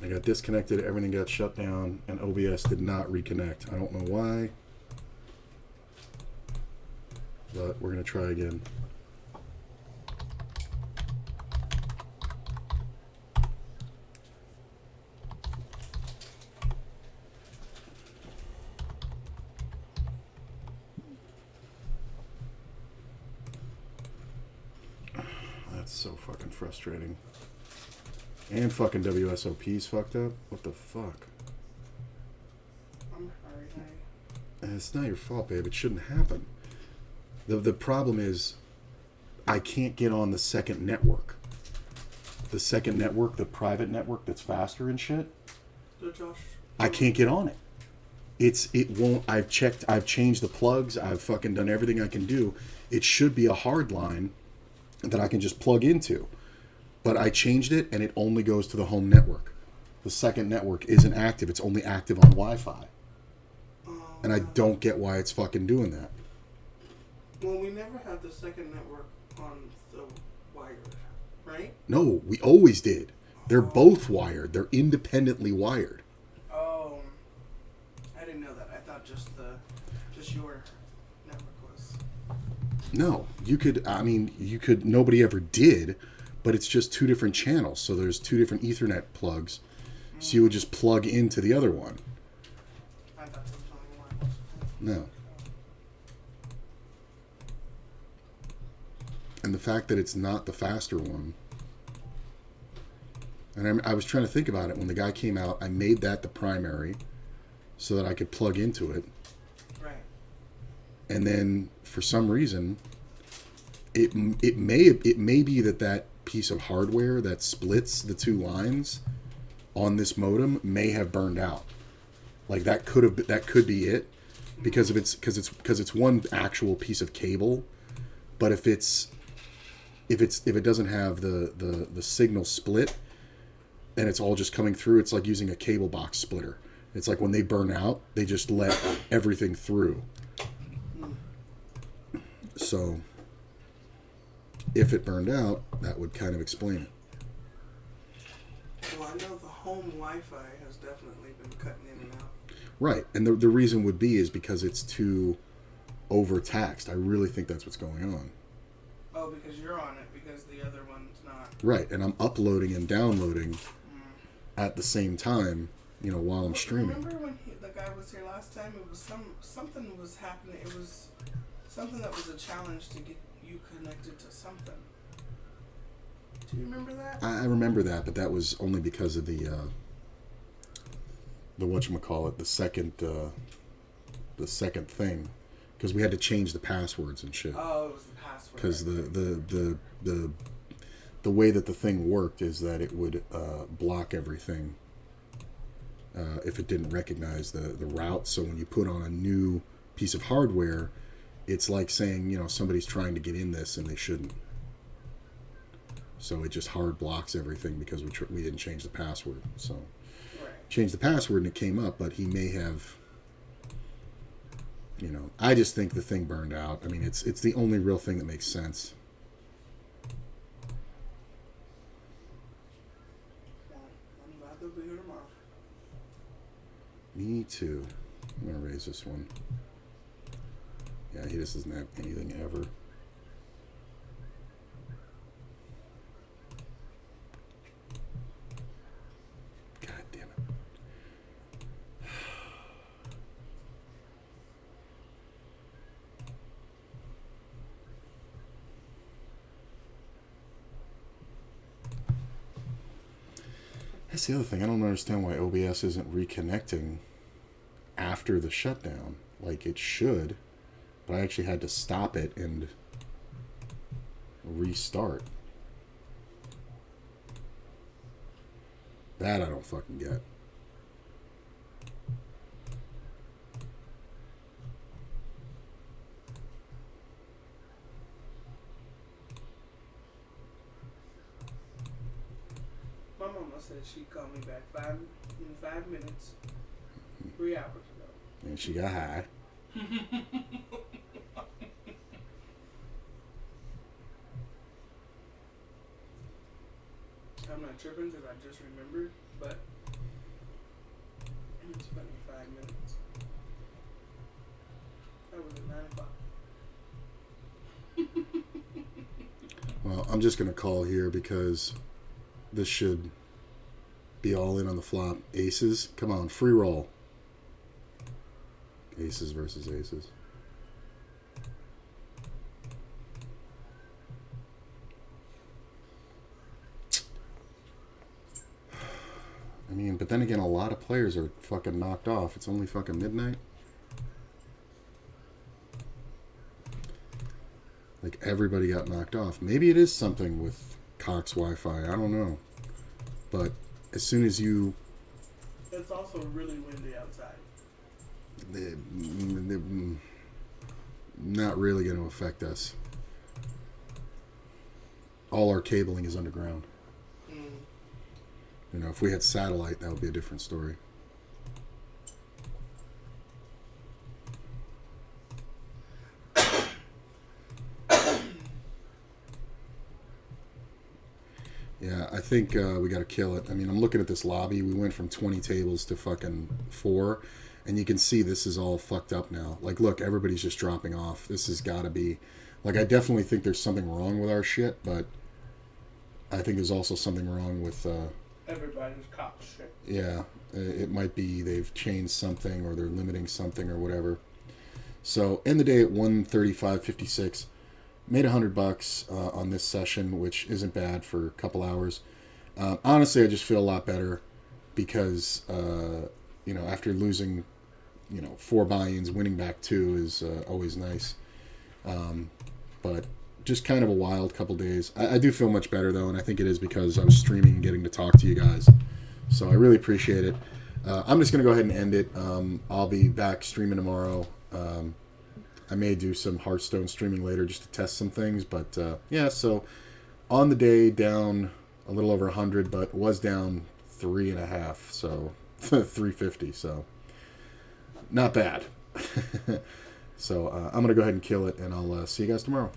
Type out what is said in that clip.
I got disconnected, everything got shut down, and OBS did not reconnect. I don't know why, but we're going to try again. That's so fucking frustrating. And fucking WSOP's fucked up. What the fuck? I'm sorry, honey. It's not your fault, babe. It shouldn't happen. The problem is, I can't get on the second network. The second network, the private network that's faster and shit. So Josh, I can't get on it. It won't. I've checked. I've changed the plugs. I've fucking done everything I can do. It should be a hard line that I can just plug into. But I changed it, and it only goes to the home network. The second network isn't active. It's only active on Wi-Fi. And I don't get why it's fucking doing that. Well, we never had the second network on the wired, right? No, we always did. They're both wired. They're independently wired. Oh, I didn't know that. I thought just your network was. No, you could. I mean, you could. Nobody ever did, but it's just two different channels. So there's two different Ethernet plugs. So you would just plug into the other one. I thought there was only one. No. And the fact that it's not the faster one. And I was trying to think about it. When the guy came out, I made that the primary so that I could plug into it. Right. And then, for some reason, it may be that piece of hardware that splits the two lines on this modem may have burned out. Like that could be it, because it's one actual piece of cable. But if it doesn't have the signal split, and it's all just coming through, it's like using a cable box splitter. It's like when they burn out, they just let everything through. So if it burned out, that would kind of explain it. Well, I know the home Wi-Fi has definitely been cutting in and out. Right, and the reason would be is because it's too overtaxed. I really think that's what's going on. Oh, because you're on it, because the other one's not. Right, and I'm uploading and downloading at the same time, while I'm streaming. Remember when the guy was here last time? It was something was happening. It was something that was a challenge to get you connected to something. Do you remember that? I remember that, but that was only because of the whatchamacallit, the second thing, because we had to change the passwords and shit. Oh, it was the password. Because the way that the thing worked is that it would block everything if it didn't recognize the route. So when you put on a new piece of hardware, it's like saying, somebody's trying to get in this and they shouldn't. So it just hard blocks everything because we didn't change the password. So changed the password and it came up, but he may have, I just think the thing burned out. I mean, it's the only real thing that makes sense. I'm glad they'll be here tomorrow. Me too. I'm going to raise this one. Yeah, he just doesn't have anything ever. God damn it. That's the other thing. I don't understand why OBS isn't reconnecting after the shutdown. Like it should. But I actually had to stop it and restart. That I don't fucking get. My mama said she'd call me back in 5 minutes, 3 hours ago. And she got high. I'm not not tripping because I just remembered, but it's been 5 minutes. That was at 9 o'clock. Well, I'm just going to call here because this should be all in on the flop. Aces. Come on, free roll. Aces versus aces. I mean, but then again, a lot of players are fucking knocked off. It's only fucking midnight. Like, everybody got knocked off. Maybe it is something with Cox Wi-Fi. I don't know. But as soon as you... It's also really windy outside. They're not really going to affect us. All our cabling is underground. You know, if we had satellite, that would be a different story. Yeah, I think we got to kill it. I mean, I'm looking at this lobby. We went from 20 tables to fucking 4. And you can see this is all fucked up now. Like, look, everybody's just dropping off. This has got to be... Like, I definitely think there's something wrong with our shit, but I think there's also something wrong with... Everybody's cop shit. Yeah, it might be they've changed something or they're limiting something or whatever. So, end the day at 135.56. Made $100 on this session, which isn't bad for a couple hours. Honestly, I just feel a lot better because, you know, after losing, 4 buy-ins, winning back 2 is always nice. But just kind of a wild couple days. I do feel much better, though, and I think it is because I was streaming and getting to talk to you guys. So I really appreciate it. I'm just going to go ahead and end it. I'll be back streaming tomorrow. I may do some Hearthstone streaming later just to test some things. But, yeah, so on the day, down a little over 100, but was down 3.5, so 350. So not bad. So I'm going to go ahead and kill it, and I'll see you guys tomorrow.